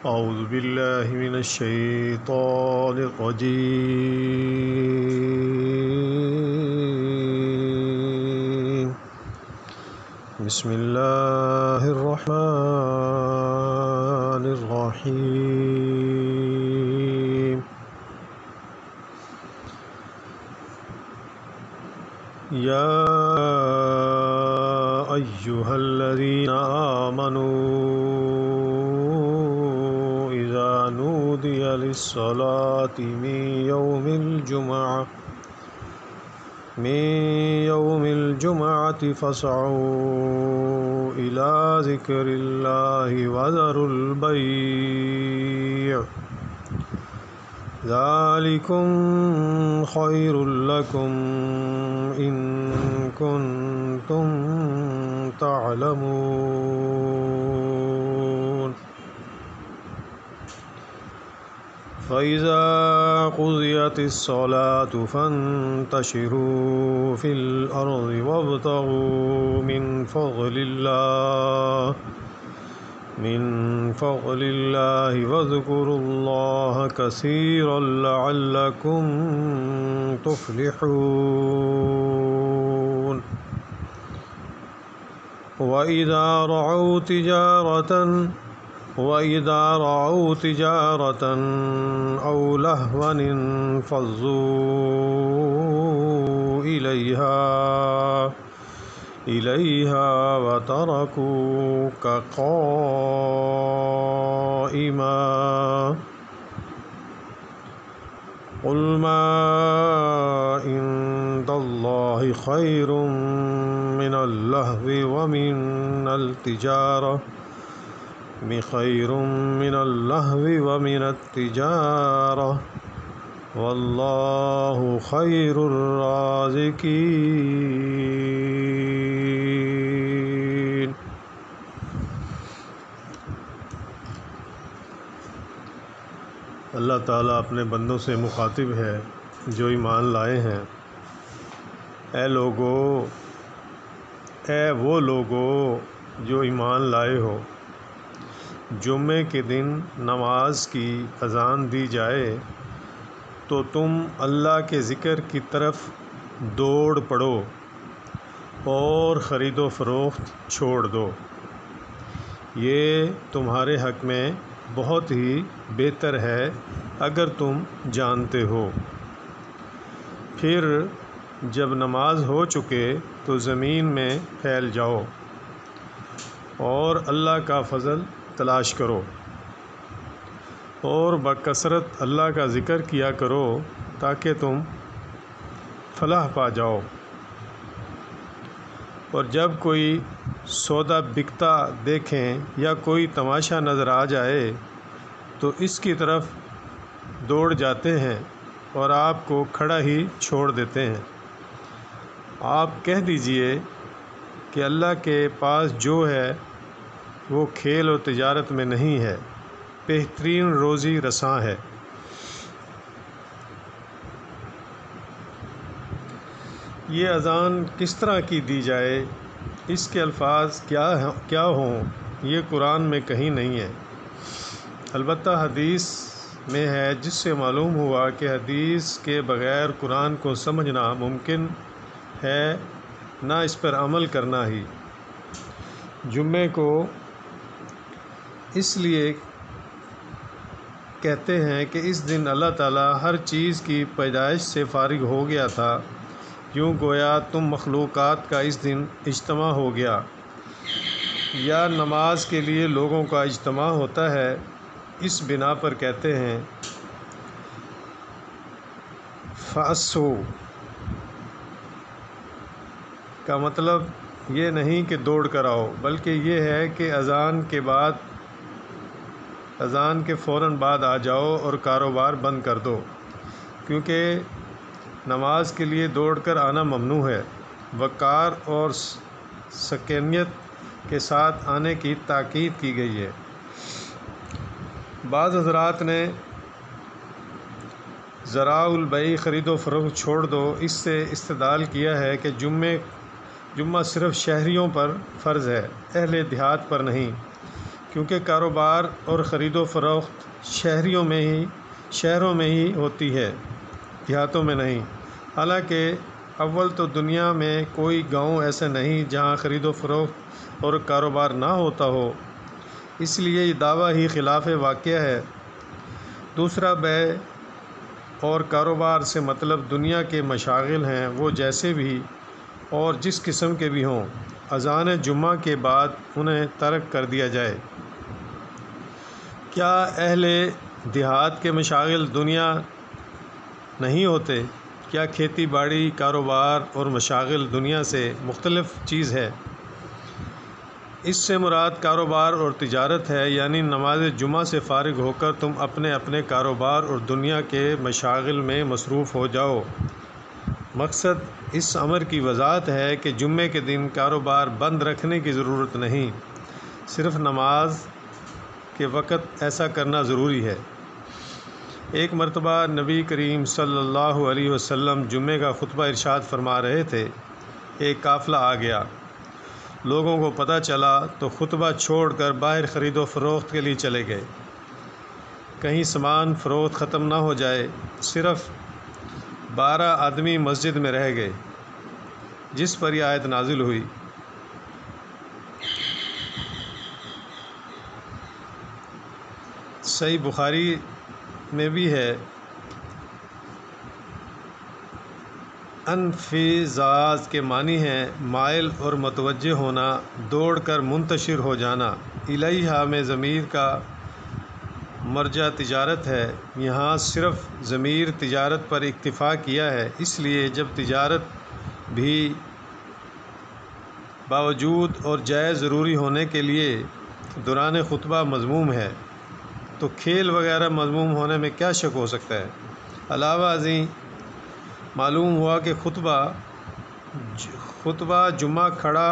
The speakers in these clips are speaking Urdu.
أعوذ بالله من الشيطان الرجيم بسم الله الرحمن الرحيم يا أيها الذين آمنوا إذا نودي للصلاة من يوم الجمعة فاسعوا إلى ذكر الله وذروا البيع ذلكم خير لكم إن كنتم تعلمون فإذا قضيت الصلاة فانتشروا في الأرض وابتغوا من فضل الله واذكروا الله كثيرا لعلكم تفلحون وإذا رأوا تجارة أو لهوا انفضوا إليها وتركوك قائما قل ما عند الله خير من اللهو ومن التجارة والله خير الرازقين۔ اللہ تعالیٰ اپنے بندوں سے مخاطب ہے جو ایمان لائے ہیں، اے وہ لوگو جو ایمان لائے ہو، جمعے کے دن نماز کی اذان دی جائے تو تم اللہ کے ذکر کی طرف دوڑ پڑو اور خرید و فروخت چھوڑ دو، یہ تمہارے حق میں بہت ہی بہتر ہے اگر تم جانتے ہو۔ پھر جب نماز ہو چکے تو زمین میں پھیل جاؤ اور اللہ کا فضل تلاش کرو اور بکثرت اللہ کا ذکر کیا کرو تاکہ تم فلاح پا جاؤ، اور جب کوئی سودا بکتا دیکھیں یا کوئی تماشا نظر آ جائے تو اس کی طرف دوڑ جاتے ہیں اور آپ کو کھڑا ہی چھوڑ دیتے ہیں۔ آپ کہہ دیجئے کہ اللہ کے پاس جو ہے وہ کھیل و تجارت میں نہیں ہے، بہترین روزی رساں ہے۔ یہ اذان کس طرح کی دی جائے، اس کے الفاظ کیا ہوں، یہ قرآن میں کہیں نہیں ہے، البتہ حدیث میں ہے، جس سے معلوم ہوا کہ حدیث کے بغیر قرآن کو سمجھنا ممکن ہے، نہ اس پر عمل کرنا ہی۔ جمعے کو اس لیے کہتے ہیں کہ اس دن اللہ تعالیٰ ہر چیز کی پیدائش سے فارغ ہو گیا تھا، یوں گویا تم مخلوقات کا اس دن اجتماع ہو گیا، یا نماز کے لیے لوگوں کا اجتماع ہوتا ہے، اس بنا پر کہتے ہیں فَأَسْعُوا کا مطلب یہ نہیں کہ دوڑ کر آؤ، بلکہ یہ ہے کہ اذان کے فوراً بعد آ جاؤ اور کاروبار بند کر دو، کیونکہ نماز کے لیے دوڑ کر آنا ممنوع ہے۔ وقار اور سکینت کے ساتھ آنے کی تاکید کی گئی ہے۔ بعض حضرات نے ذراع البیع خرید و فروخت چھوڑ دو، اس سے استدلال کیا ہے کہ جمعہ صرف شہریوں پر فرض ہے، اہل دیہات پر نہیں، کیونکہ کاروبار اور خرید و فروخت شہروں میں ہی ہوتی ہے، دیہاتوں میں نہیں۔ حالانکہ اول تو دنیا میں کوئی گاؤں ایسا نہیں جہاں خرید و فروخت اور کاروبار نہ ہوتا ہو، اس لیے یہ دعویٰ ہی خلاف واقعہ ہے۔ دوسرا، بیع اور کاروبار سے مطلب دنیا کے مشاغل ہیں، وہ جیسے بھی اور جس قسم کے بھی ہوں، اذان جمعہ کے بعد انہیں ترک کر دیا جائے۔ کیا اہل دیہات کے مشاغل دنیا نہیں ہوتے؟ کیا کھیتی باڑی، کاروبار اور مشاغل دنیا سے مختلف چیز ہے؟ اس سے مراد کاروبار اور تجارت ہے، یعنی نماز جمعہ سے فارغ ہو کر تم اپنے اپنے کاروبار اور دنیا کے مشاغل میں مصروف ہو جاؤ۔ مقصد اس امر کی وضاحت ہے کہ جمعے کے دن کاروبار بند رکھنے کی ضرورت نہیں، صرف نماز کے وقت ایسا کرنا ضروری ہے۔ ایک مرتبہ نبی کریم صلی اللہ علیہ وسلم جمعے کا خطبہ ارشاد فرما رہے تھے، ایک قافلہ آ گیا، لوگوں کو پتہ چلا تو خطبہ چھوڑ کر باہر خرید و فروخت کے لیے چلے گئے، کہیں سامان فروخت ختم نہ ہو جائے۔ صرف 12 آدمی مسجد میں رہ گئے، جس پر یہ آیت نازل ہوئی۔ صحیح بخاری میں بھی ہے، انفزاز کے معنی ہیں مائل اور متوجہ ہونا، دوڑ کر منتشر ہو جانا۔ الیہا میں ضمیر کا مرجع تجارت ہے، یہاں صرف ضمیر تجارت پر اکتفا کیا ہے، اس لیے جب تجارت بھی باوجود اور جائز ضروری ہونے کے لیے دوران خطبہ مذموم ہے، تو کھیل وغیرہ مذموم ہونے میں کیا شک ہو سکتا ہے؟ علاوہ ازیں معلوم ہوا کہ خطبہ جمعہ کھڑا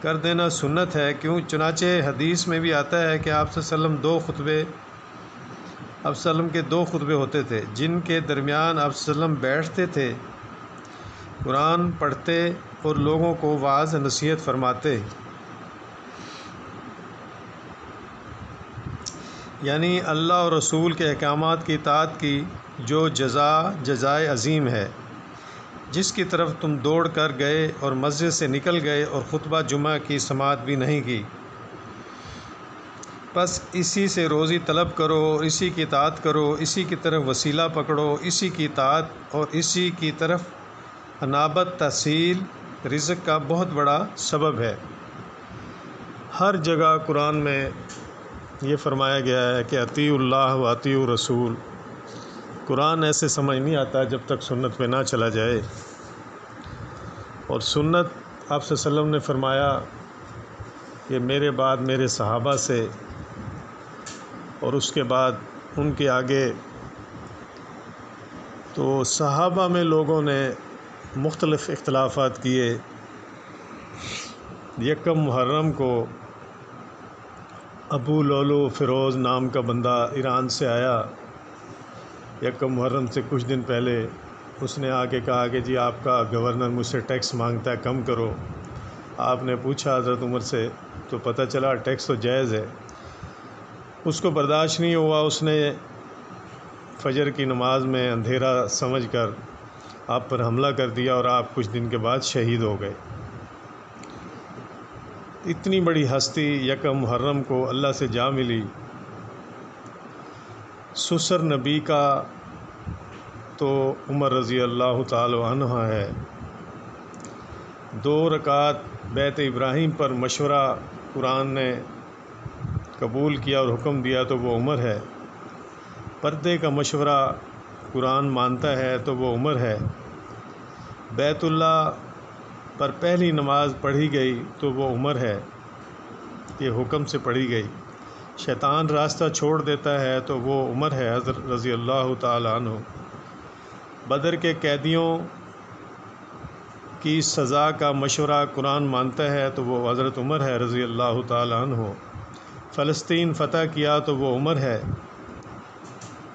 کر دینا سنت ہے، چنانچہ حدیث میں بھی آتا ہے کہ آپ صلی اللہ علیہ وسلم کے 2 خطبے ہوتے تھے، جن کے درمیان آپ صلی اللہ علیہ وسلم بیٹھتے تھے، قرآن پڑھتے اور لوگوں کو واعظ نصیحت فرماتے، یعنی اللہ اور رسول کے احکامات کی اطاعت کی جو جزائے عظیم ہے، جس کی طرف تم دوڑ کر گئے اور مسجد سے نکل گئے اور خطبہ جمعہ کی سماعت بھی نہیں کی۔ بس اسی سے روزی طلب کرو اور اسی کی اطاعت کرو، اسی کی طرف وسیلہ پکڑو، اسی کی اطاعت اور اسی کی طرف انابت تحصیل رزق کا بہت بڑا سبب ہے۔ ہر جگہ قرآن میں یہ فرمایا گیا ہے کہ اطیعوا اللہ و اطیعوا الرسول۔ قرآن ایسے سمجھ نہیں آتا جب تک سنت پہ نہ چلا جائے، اور سنت آپ صلی اللہ علیہ وسلم نے فرمایا کہ میرے بعد میرے صحابہ سے اور اس کے بعد ان کے آگے، تو صحابہ میں لوگوں نے مختلف اختلافات کیے۔ یکم محرم کو ابو لولو فیروز نام کا بندہ ایران سے آیا، یکم محرم سے کچھ دن پہلے اس نے آ کے کہا کہ جی آپ کا گورنر مجھ سے ٹیکس مانگتا ہے، کم کرو۔ آپ نے پوچھا حضرت عمر سے تو پتہ چلا ٹیکس تو جائز ہے۔ اس کو برداشت نہیں ہوا، اس نے فجر کی نماز میں اندھیرا سمجھ کر آپ پر حملہ کر دیا اور آپ کچھ دن کے بعد شہید ہو گئے۔ اتنی بڑی ہستی یکم محرم کو اللہ سے جا ملی۔ سسر نبی کا تو عمر رضی اللہ تعالی عنہ ہے۔ 2 رکعت بیت ابراہیم پر مشورہ قرآن نے قبول کیا اور حکم دیا تو وہ عمر ہے۔ پردے کا مشورہ قرآن مانتا ہے تو وہ عمر ہے۔ بیت اللہ پر پہلی نماز پڑھی گئی تو وہ عمر ہے، یہ حکم سے پڑھی گئی۔ شیطان راستہ چھوڑ دیتا ہے تو وہ عمر ہے، حضرت رضی اللہ تعالی عنہ۔ بدر کے قیدیوں کی سزا کا مشورہ قرآن مانتا ہے تو وہ حضرت عمر ہے، رضی اللہ تعالی عنہ۔ فلسطین فتح کیا تو وہ عمر ہے۔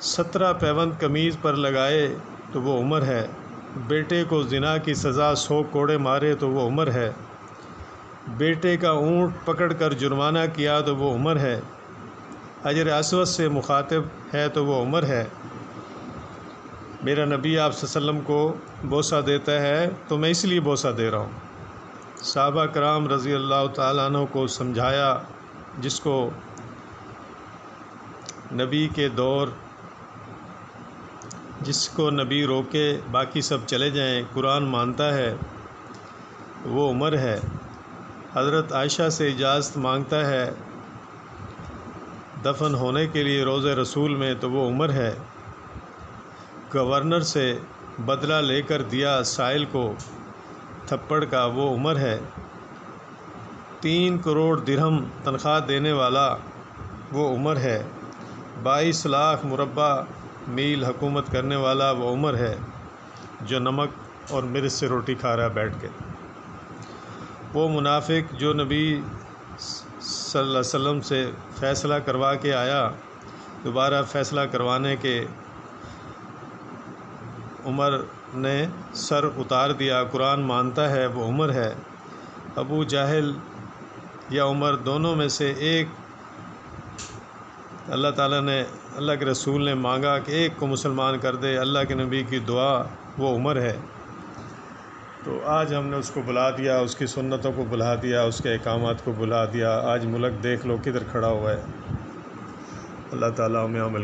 17 پیوند قمیض پر لگائے تو وہ عمر ہے۔ بیٹے کو زنا کی سزا 100 کوڑے مارے تو وہ عمر ہے۔ بیٹے کا اونٹ پکڑ کر جرمانہ کیا تو وہ عمر ہے، حجر اسود سے مخاطب ہے تو وہ عمر ہے، میرا نبی آپ صلی اللہ علیہ وسلم کو بوسہ دیتا ہے تو میں اس لیے بوسہ دے رہا ہوں۔ صحابہ کرام رضی اللہ تعالیٰ عنہ کو سمجھایا، جس کو نبی کے دور، جس کو نبی روکے باقی سب چلے جائیں، قرآن مانتا ہے وہ عمر ہے، حضرت عائشہ سے اجازت مانگتا ہے دفن ہونے کے لیے روضہ رسول میں تو وہ عمر ہے، گورنر سے بدلہ لے کر دیا سائل کو تھپڑ کا وہ عمر ہے، 3 کروڑ درہم تنخواہ دینے والا وہ عمر ہے، 22 لاکھ مربع میل حکومت کرنے والا وہ عمر ہے، جو نمک اور مرچ سے روٹی کھا رہا بیٹھ کے، وہ منافق جو نبی صلی اللہ علیہ وسلم سے فیصلہ کروا کے آیا، دوبارہ فیصلہ کروانے کے عمر نے سر اتار دیا، قرآن مانتا ہے وہ عمر ہے، ابو جہل یا عمر دونوں میں سے ایک اللہ تعالیٰ نے، اللہ کے رسول نے مانگا کہ ایک کو مسلمان کر دے، اللہ کے نبی کی دعا وہ عمر ہے، تو آج ہم نے اس کو بلا دیا، اس کی سنتوں کو بلا دیا، اس کے احکامات کو بلا دیا، آج ملک دیکھ لو کدھر کھڑا ہوا ہے۔ اللہ تعالیٰ ہمیں عمل